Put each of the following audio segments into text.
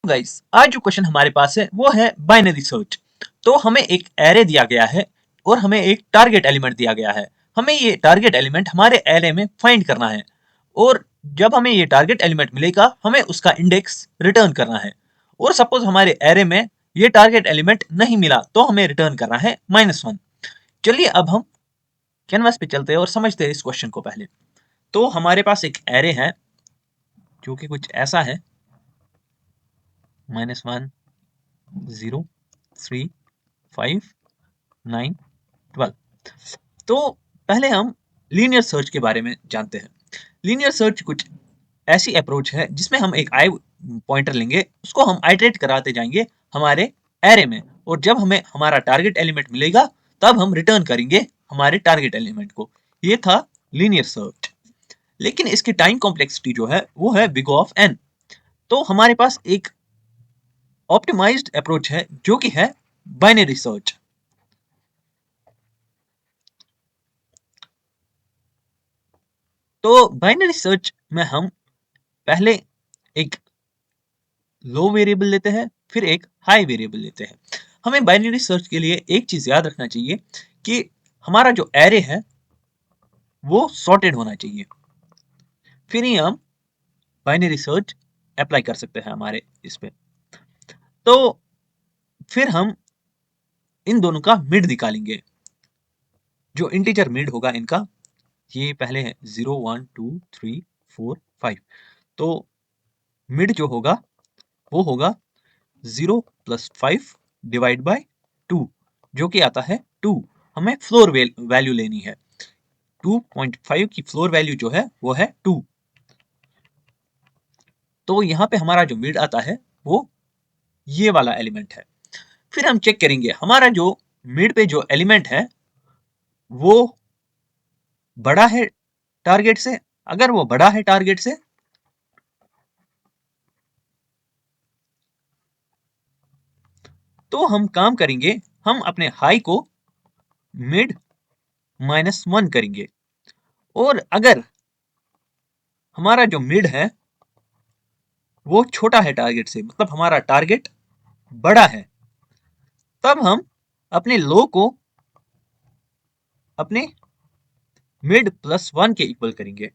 Guys, आज जो question हमारे पास है वो है बाइनरी सर्च। तो हमें एक एरे दिया गया है और हमें एक टारगेट एलिमेंट दिया गया है। हमें ये टारगेट एलिमेंट हमारे एरे में फाइंड करना है और जब हमें ये टारगेट एलिमेंट मिलेगा हमें उसका इंडेक्स रिटर्न करना है। और सपोज हमारे एरे में ये टारगेट एलिमेंट नहीं मिला तो हमें रिटर्न करना है -1। चलिए अब हम कैनवास पे चलते हैं और समझते हैं इस क्वेश्चन को। पहले तो हमारे पास एक एरे है जो कि कुछ ऐसा है -1 0 3 5 9 12। तो पहले हम लीनियर सर्च के बारे में जानते हैं। लीनियर सर्च कुछ ऐसी अप्रोच है जिसमें हम एक आई पॉइंटर लेंगे, उसको हम आइटरेट कराते जाएंगे हमारे एरे में, और जब हमें हमारा टारगेट एलिमेंट मिलेगा तब हम रिटर्न करेंगे हमारे टारगेट एलिमेंट को। ये था लीनियर सर्च। लेकिन इसकी टाइम कॉम्प्लेक्सिटी जो है वो है बिग ऑफ एन। तो हमारे पास एक ऑप्टिमाइज्ड अप्रोच है जो कि है बाइनरी सर्च। तो बाइनरी सर्च में हम पहले एक लो वेरिएबल लेते हैं, फिर एक हाई वेरिएबल लेते हैं। हमें बाइनरी सर्च के लिए एक चीज याद रखना चाहिए कि हमारा जो एरे है वो सॉर्टेड होना चाहिए, फिर ही हम बाइनरी सर्च अप्लाई कर सकते हैं हमारे इस पे। तो फिर हम इन दोनों का मिड निकालेंगे। जो इंटीजर मिड होगा इनका, ये पहले है 0 1 2 3 4 5। तो मिड जो होगा वो होगा 0 + 5 डिवाइड बाय 2, जो कि आता है 2। हमें फ्लोर वैल्यू लेनी है। 2.5 की फ्लोर वैल्यू जो है वो है 2। तो यहाँ पे हमारा जो मिड आता है वो ये वाला एलिमेंट है। फिर हम चेक करेंगे हमारा जो मिड पे जो एलिमेंट है वो बड़ा है टारगेट से। अगर वो बड़ा है टारगेट से तो हम काम करेंगे, हम अपने हाई को मिड -1 करेंगे। और अगर हमारा जो मिड है वो छोटा है टारगेट से, मतलब हमारा टारगेट बड़ा है, तब हम अपने लो को अपने मिड +1 के इक्वल करेंगे।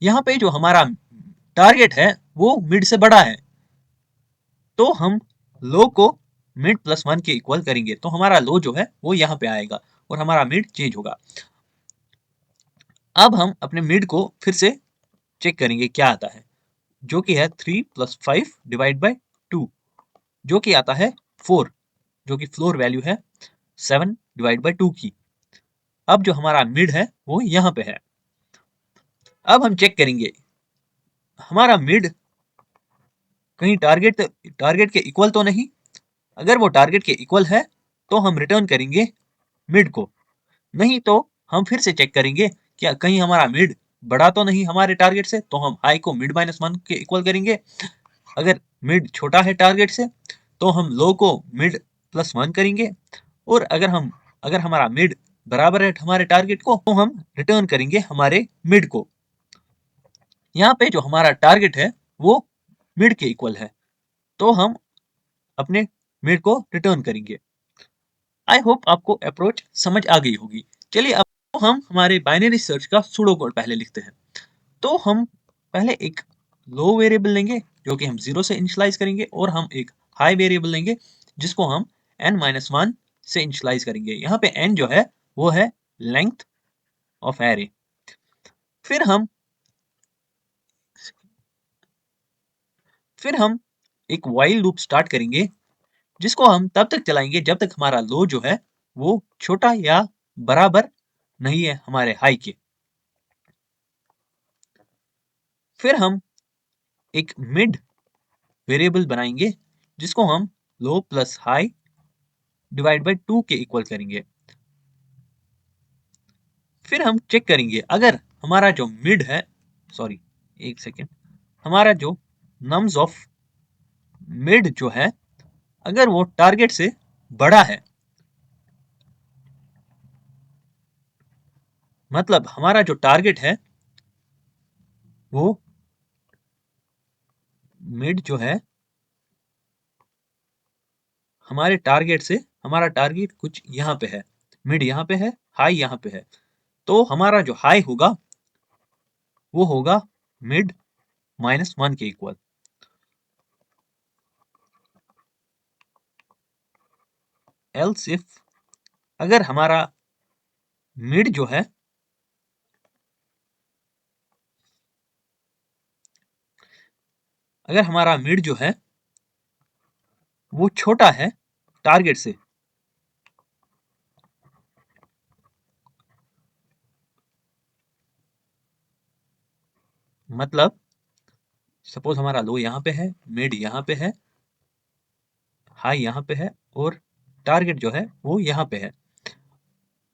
यहाँ पे जो हमारा टारगेट है वो मिड से बड़ा है, तो हम लो को मिड +1 के इक्वल करेंगे, तो हमारा लो जो है वो यहाँ पे आएगा और हमारा मिड चेंज होगा। अब हम अपने मिड को फिर से चेक करेंगे क्या आता है, जो कि है 3 + 5 डिवाइड बाय 2, जो कि आता है 4, जो कि फ्लोर वैल्यू है 7 डिवाइड बाय 2 की। अब जो हमारा मिड है वो यहाँ पे है। अब हम चेक करेंगे हमारा मिड कहीं टारगेट के इक्वल तो नहीं। अगर वो टारगेट के इक्वल है तो हम रिटर्न करेंगे मिड को, नहीं तो हम फिर से चेक करेंगे क्या कहीं हमारा मिड बड़ा तो नहीं हमारे टारगेट से, तो हम हाई को मिड -1 के इक्वल करेंगे। अगर मिड छोटा है टारगेट से तो हम लो को मिड +1 करेंगे। और अगर हमारा मिड बराबर है हमारे टारगेट को तो हम रिटर्न करेंगे हमारे मिड को। यहाँ पे जो हमारा टारगेट है वो मिड के इक्वल है, तो हम अपने मिड को रिटर्न करेंगे। आई होप आपको अप्रोच समझ आ गई होगी। चलिए अब हम हमारे बाइनरी सर्च का सूडो कोड पहले लिखते हैं। तो हम पहले एक लो वेरिएबल लेंगे जो कि हम 0 से इनिशियलाइज करेंगे, और हम एक हाई वेरिएबल लेंगे जिसको हम n-1 से इनिशियलाइज करेंगे। यहाँ पे n जो है वो है लेंथ ऑफ एरे। फिर हम एक व्हाइल लूप स्टार्ट करेंगे जिसको हम तब तक चलाएंगे जब तक हमारा लो जो है वो छोटा या बराबर नहीं है हमारे हाई के। फिर हम एक मिड वेरिएबल बनाएंगे जिसको हम लो प्लस हाई डिवाइड बाय 2 के इक्वल करेंगे। फिर हम चेक करेंगे अगर हमारा जो मिड है, सॉरी एक सेकेंड, हमारा जो नम्स ऑफ मिड जो है अगर वो टारगेट से बड़ा है, मतलब हमारा जो टारगेट है वो मिड जो है हमारे टारगेट से, हमारा टारगेट कुछ यहाँ पे है, मिड यहाँ पे है, हाई यहाँ पे है, तो हमारा जो हाई होगा वो होगा मिड -1 के इक्वल। एल्स इफ, अगर हमारा मिड जो है अगर हमारा मिड जो है वो छोटा है टारगेट से, मतलब सपोज हमारा लो यहाँ पे है, मिड यहाँ पे है, हाई यहाँ पे है और टारगेट जो है वो यहाँ पे है,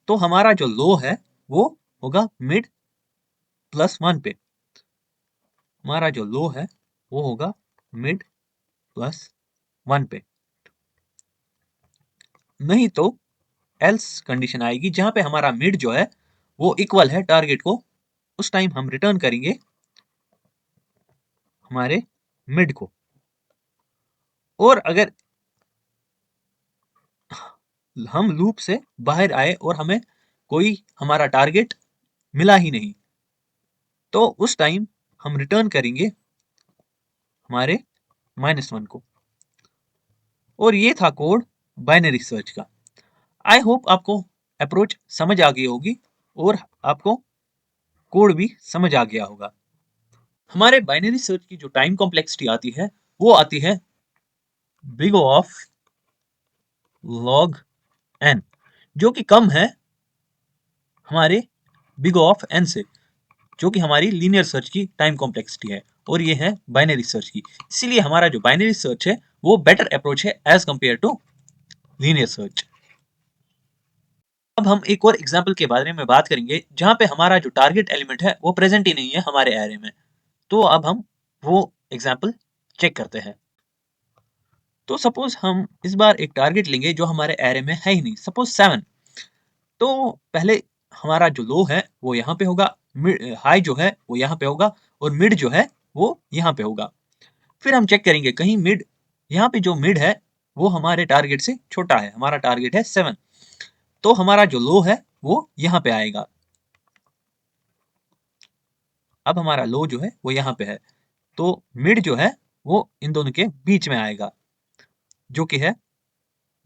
तो हमारा जो लो है वो होगा मिड +1 पे। हमारा जो लो है वो होगा मिड +1 पे। नहीं तो एल्स कंडीशन आएगी जहां पे हमारा मिड जो है वो इक्वल है टारगेट को, उस टाइम हम रिटर्न करेंगे हमारे मिड को। और अगर हम लूप से बाहर आए और हमें कोई हमारा टारगेट मिला ही नहीं, तो उस टाइम हम रिटर्न करेंगे हमारे -1 को। और ये था कोड बाइनरी सर्च का। आई होप आपको अप्रोच समझ आ गई होगी और आपको कोड भी समझ आ गया होगा। हमारे बाइनरी सर्च की जो टाइम कॉम्प्लेक्सिटी आती है वो आती है बिग ऑफ लॉग एन, जो कि कम है हमारे बिग ऑफ एन से, जो कि हमारी लीनियर सर्च की टाइम कॉम्प्लेक्सिटी है, और ये है बाइनरी सर्च की। इसीलिए हमारा जो बाइनरी सर्च है वो बेटर अप्रोच है as compare to linear search. अब हम एक और एग्जाम्पल के बारे में बात करेंगे जहां पे हमारा जो टारगेट एलिमेंट है वो प्रेजेंट ही नहीं है हमारे एरे में। तो अब हम वो एग्जाम्पल चेक करते हैं। तो सपोज हम इस बार एक टारगेट लेंगे जो हमारे एरे में है ही नहीं, सपोज 7। तो पहले हमारा जो लो है वो यहाँ पे होगा, हाई जो है वो यहाँ पे होगा, और मिड जो है वो यहाँ पे होगा। फिर हम चेक करेंगे कहीं मिड, यहाँ पे जो मिड है वो हमारे टारगेट से छोटा है, हमारा टारगेट है 7, तो हमारा जो लो है वो यहाँ पे आएगा। अब हमारा लो जो है वो यहाँ पे है, तो मिड जो है वो इन दोनों के बीच में आएगा, जो कि है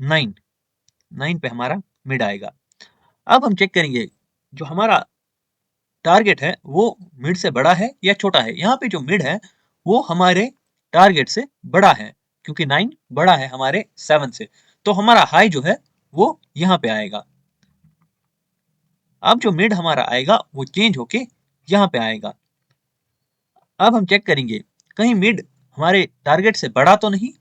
9 पे हमारा मिड आएगा। अब हम चेक करेंगे जो हमारा टारगेट है वो मिड से बड़ा है या छोटा है। यहाँ पे जो मिड है वो हमारे टारगेट से बड़ा है, क्योंकि 9 बड़ा है हमारे 7 से, तो हमारा हाई जो है वो यहाँ पे आएगा। अब जो मिड हमारा आएगा वो चेंज होके यहाँ पे आएगा। अब हम चेक करेंगे कहीं मिड हमारे टारगेट से बड़ा तो नहीं,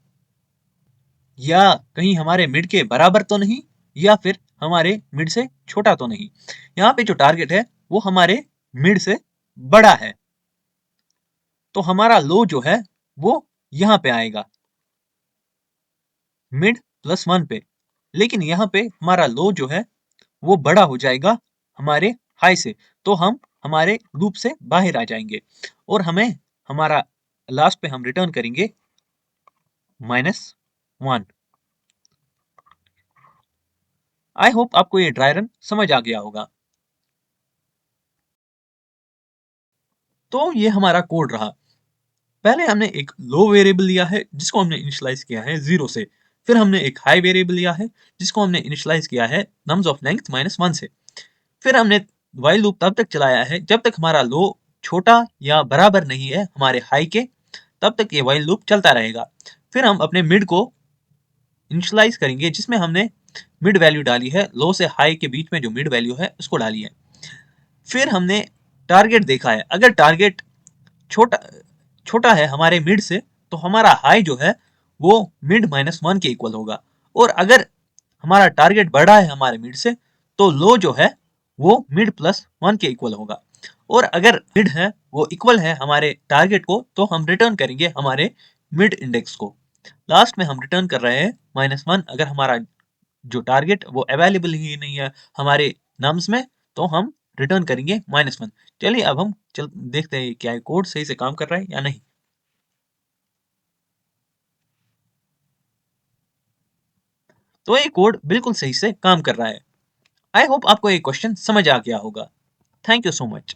या कहीं हमारे मिड के बराबर तो नहीं, या फिर हमारे मिड से छोटा तो नहीं। यहाँ पे जो टारगेट है वो हमारे मिड से बड़ा है, तो हमारा लो जो है वो यहाँ पे आएगा मिड +1 पे। लेकिन यहाँ पे हमारा लो जो है वो बड़ा हो जाएगा हमारे हाई से, तो हम हमारे लूप से बाहर आ जाएंगे और हमें हमारा लास्ट पे हम रिटर्न करेंगे -1। आई होप आपको ये ड्राई रन समझ आ गया होगा। तो ये हमारा कोड रहा। पहले हमने एक लो वेरिएबल लिया है जिसको हमने इनिशियलाइज किया है 0 से। फिर हमने एक हाई वेरिएबल लिया है जिसको हमने इनिशियलाइज किया है नम्स ऑफ लेंथ -1 से। फिर हमने व्हाइल लूप तब तक चलाया है जब तक हमारा लो छोटा या बराबर नहीं है हमारे हाई के, तब तक ये व्हाइल लूप चलता रहेगा। फिर हम अपने मिड को इनिशियलाइज करेंगे जिसमें हमने मिड वैल्यू डाली है, लो से हाई के बीच में जो मिड वैल्यू है उसको डाली है। फिर हमने टारगेट देखा है, अगर टारगेट छोटा छोटा है हमारे मिड से, तो हमारा हाई जो है वो मिड -1 के इक्वल होगा। और अगर हमारा टारगेट बड़ा है हमारे मिड से, तो लो जो है वो मिड +1 के इक्वल होगा। और अगर मिड है वो इक्वल है हमारे टारगेट को, तो हम रिटर्न करेंगे हमारे मिड इंडेक्स को। लास्ट में हम रिटर्न कर रहे हैं -1, अगर हमारा जो टारगेट वो अवेलेबल ही नहीं है हमारे नम्स में, तो हम रिटर्न करेंगे -1। चलिए अब हम देखते हैं क्या कोड सही से काम कर रहा है या नहीं। तो ये कोड बिल्कुल सही से काम कर रहा है। आई होप आपको ये क्वेश्चन समझ आ गया होगा। Thank you so much.